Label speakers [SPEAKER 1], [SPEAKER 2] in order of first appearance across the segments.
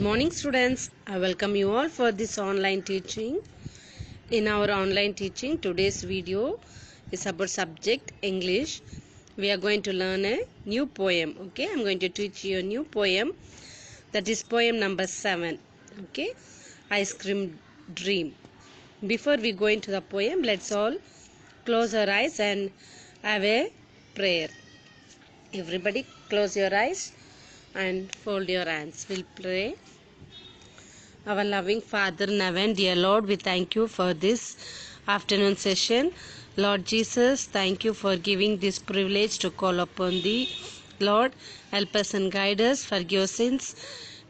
[SPEAKER 1] Good morning, students. I welcome you all for this online teaching. In our online teaching, today's video is about subject English. We are going to learn a new poem. Okay, I'm going to teach you a new poem. That is poem number 7. Okay, Ice Cream Dream. Before we go into the poem, let's all close our eyes and have a prayer. Everybody, close your eyes and fold your hands. We'll pray. Our loving Father in heaven, dear Lord, we thank you for this afternoon session. Lord Jesus, thank you for giving this privilege to call upon thee. Lord, help us and guide us, forgive our sins,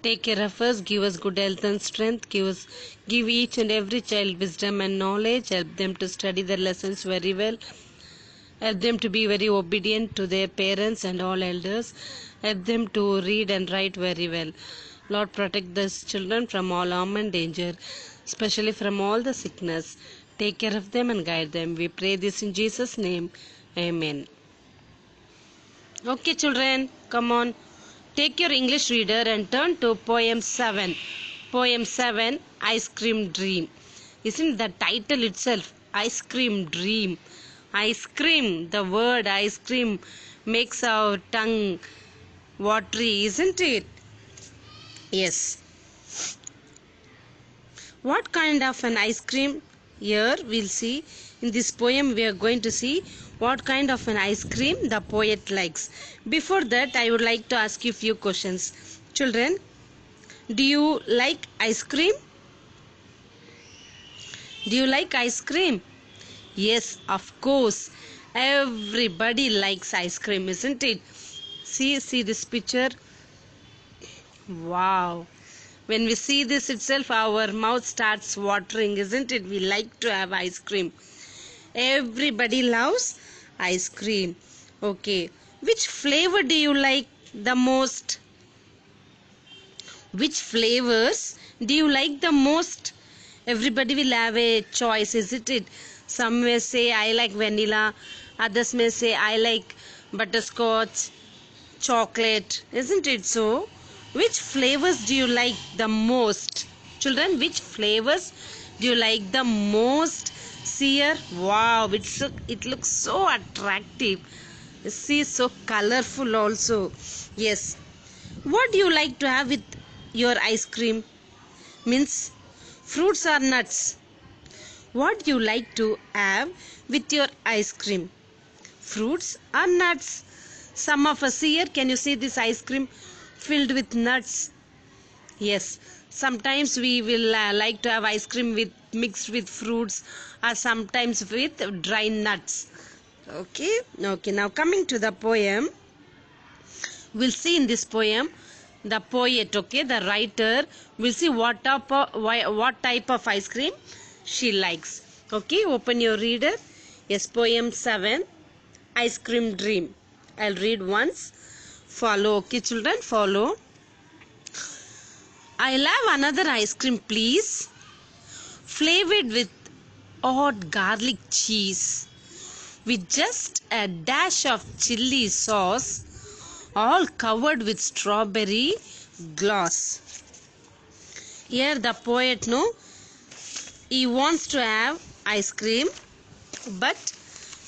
[SPEAKER 1] take care of us, give us good health and strength, give each and every child wisdom and knowledge, help them to study their lessons very well, help them to be very obedient to their parents and all elders, help them to read and write very well. Lord, protect these children from all harm and danger, especially from all the sickness. Take care of them and guide them. We pray this in Jesus' name. Amen. Okay, children, come on. Take your English reader and turn to poem 7. Poem 7, Ice Cream Dream. Isn't the title itself, Ice Cream Dream? Ice cream, the word ice cream makes our tongue watery, isn't it? Yes. What kind of an ice cream? Here we'll see. In this poem we are going to see what kind of an ice cream the poet likes. Before that, I would like to ask you a few questions. Children, do you like ice cream? Do you like ice cream? Yes, of course. Everybody likes ice cream, isn't it? See this picture. Wow. When we see this itself, our mouth starts watering, isn't it? We like to have ice cream. Everybody loves ice cream. Okay. Which flavor do you like the most? Which flavors do you like the most? Everybody will have a choice, isn't it? Some may say, I like vanilla. Others may say, I like butterscotch, chocolate. Isn't it so? Which flavors do you like the most? Children, which flavors do you like the most? See here. Wow, it looks so attractive. See, so colorful also. Yes. What do you like to have with your ice cream? Means fruits or nuts? What do you like to have with your ice cream? Fruits or nuts? Some of us here, can you see this ice cream filled with nuts? Yes, sometimes we will like to have ice cream mixed with fruits or sometimes with dry nuts. Okay, now coming to the poem, we'll see in this poem the poet, okay, the writer will see what type of ice cream she likes. Okay, open your reader. Yes, poem 7, Ice Cream Dream. I'll read once. Follow, okay, children, follow. I'll have another ice cream, please. Flavored with odd garlic cheese, with just a dash of chili sauce, all covered with strawberry gloss. Here the poet, he wants to have ice cream, but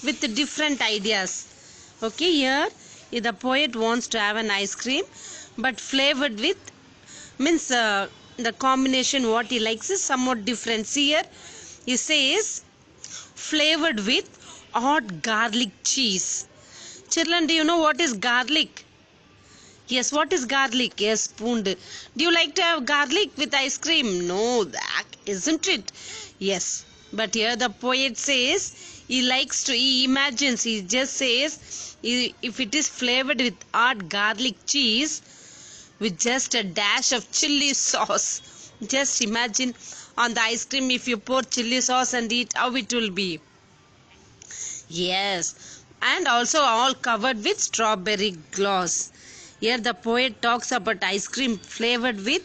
[SPEAKER 1] with different ideas. Okay, here the poet wants to have an ice cream, but flavored with, means the combination what he likes is somewhat different. See here, he says flavored with odd garlic cheese. Children, do you know what is garlic? Yes, what is garlic? Yes, spooned. Do you like to have garlic with ice cream? No, that isn't it? Yes, but here the poet says he imagines, he just says if it is flavored with odd garlic cheese with just a dash of chili sauce. Just imagine on the ice cream if you pour chili sauce and eat, how it will be. Yes, and also all covered with strawberry gloss. Here the poet talks about ice cream flavored with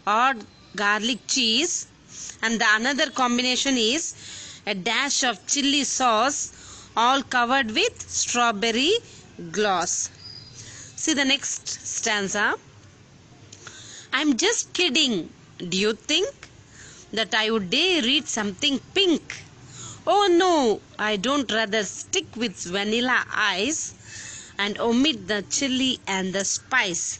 [SPEAKER 1] odd garlic cheese, and the another combination is a dash of chili sauce, all covered with strawberry gloss. See the next stanza. I'm just kidding. Do you think that I would dare eat something pink? Oh no, I don't, rather stick with vanilla ice and omit the chili and the spice.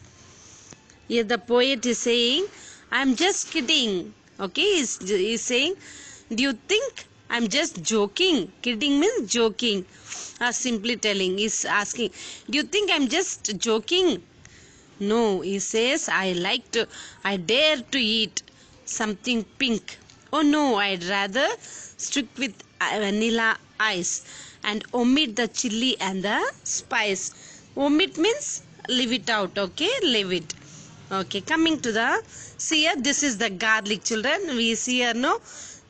[SPEAKER 1] Here the poet is saying, I'm just kidding. Okay, he's saying, do you think I'm just joking? Kidding means joking. Or simply telling, he's asking, do you think I'm just joking? No, he says, I dare to eat something pink. Oh no, I'd rather stick with vanilla ice and omit the chili and the spice. Omit means leave it out, okay? Leave it. Okay, coming to the, see here, this is the garlic, children. We see here, no?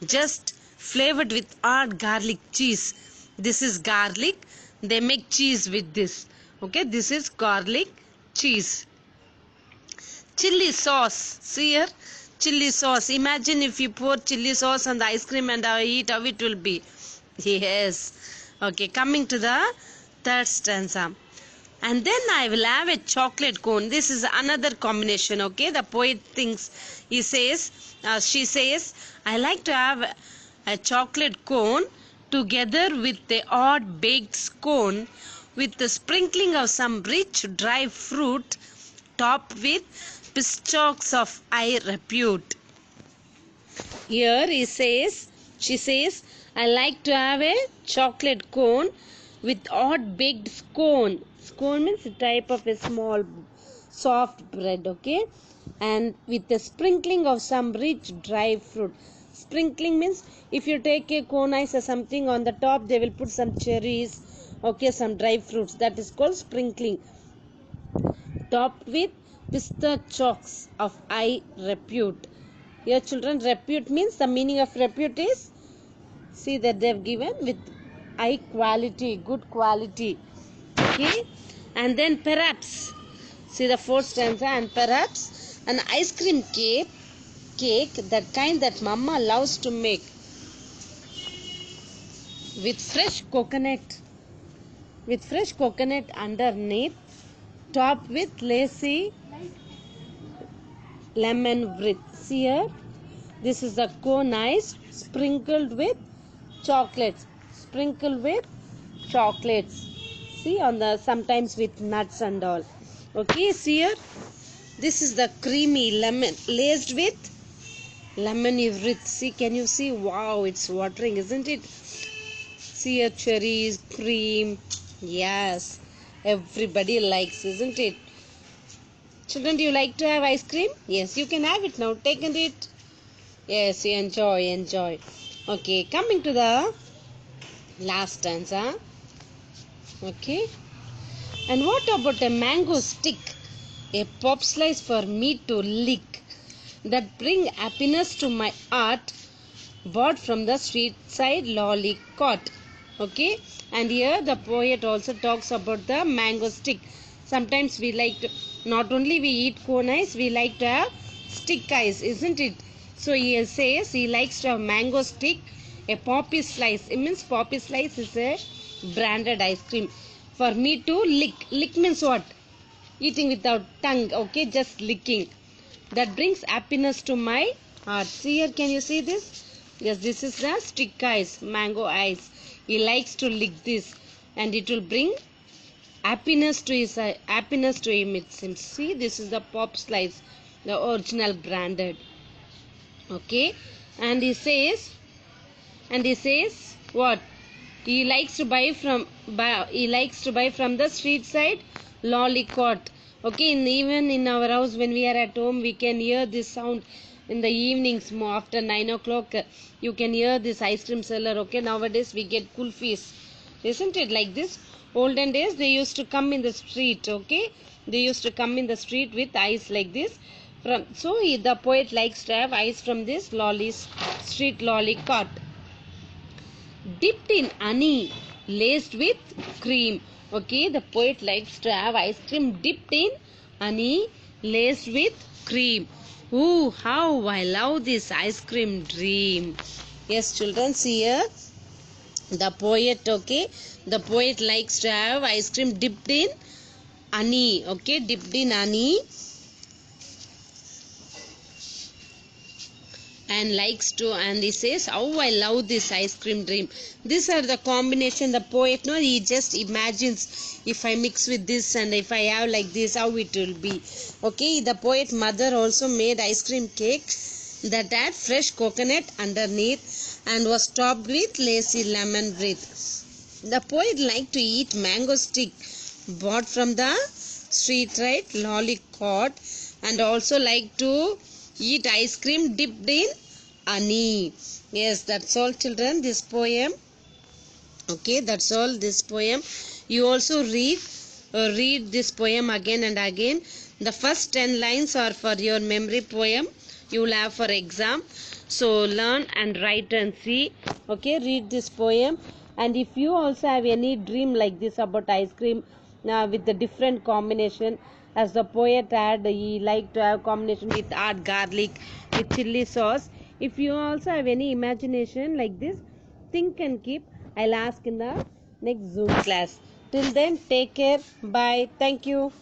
[SPEAKER 1] Just flavored with hard garlic cheese. This is garlic. They make cheese with this. Okay, this is garlic cheese. Chili sauce. See here, chili sauce. Imagine if you pour chili sauce on the ice cream and eat, how it will be. Yes. Okay, coming to the third stanza. And then I will have a chocolate cone. This is another combination. Okay, the poet thinks, she says, I like to have a chocolate cone together with the odd baked scone with the sprinkling of some rich dry fruit topped with pistachos of high repute. Here she says, I like to have a chocolate cone with odd baked scone. Scone means a type of a small soft bread, okay? And with a sprinkling of some rich dry fruit. Sprinkling means if you take a cone ice or something, on the top they will put some cherries, okay, some dry fruits. That is called sprinkling. Topped with pistachos of high repute. Here children, repute means, the meaning of repute is, see that they have given with high quality, good quality. Okay, and then perhaps, see the fourth stanza, and perhaps an ice cream cake, that kind that mama loves to make, with fresh coconut underneath, topped with lacy lemon wreath. Here, this is the cone ice sprinkled with chocolates. See, on the, sometimes with nuts and all. Okay, see here, this is the creamy lemon laced with lemony wreath. See, can you see? Wow, it's watering, isn't it? See here, cherries, cream. Yes, everybody likes, isn't it? Children, do you like to have ice cream? Yes, you can have it now. Take it. Yes, you enjoy. Okay, coming to the last stanza. Okay. And what about a mango stick? A pop slice for me to lick, that bring happiness to my heart, bought from the street side lolly cart. Okay. And here the poet also talks about the mango stick. Sometimes we like to, not only we eat cone ice, we like to have stick ice, isn't it? So he says he likes to have mango stick, a poppy slice. It means poppy slice is a branded ice cream. For me to lick. Lick means what? Eating without tongue, okay? Just licking. That brings happiness to my heart. See here, can you see this? Yes, this is the stick ice, mango ice. He likes to lick this, and it will bring happiness to him. It seems. See, this is the pop slice, the original branded. Okay, and he says what? He likes to buy from the street side lolly cart. Okay, even in our house when we are at home, we can hear this sound in the evenings. More after 9 o'clock, you can hear this ice cream seller. Okay, nowadays we get kulfis, isn't it? Like this. Olden days they used to come in the street. Okay, they used to come in the street with ice like this. The poet likes to have ice from this street lolly cart, dipped in honey, laced with cream. Okay, the poet likes to have ice cream dipped in honey, laced with cream. Ooh, how I love this ice cream dream. Yes, children, see here. The poet, okay, the poet likes to have ice cream dipped in honey. Okay, dipped in honey, and likes to, and he says, "Oh, I love this ice cream dream." These are the combination the poet, no, he just imagines, if I mix with this and if I have like this, how it will be. Okay, the poet mother also made ice cream cake that had fresh coconut underneath and was topped with lacy lemon breath. The poet liked to eat mango stick bought from the street, right, lollipop, and also like to eat ice cream dipped in honey. Yes, that's all, children, this poem. Okay, that's all this poem. You also read this poem again and again. The first 10 lines are for your memory poem you will have for exam. So learn and write and see. Okay, read this poem. And if you also have any dream like this about ice cream with the different combination, as the poet had, he liked to have combination with hot garlic, with chili sauce. If you also have any imagination like this, think and keep. I'll ask in the next Zoom class. Till then, take care. Bye. Thank you.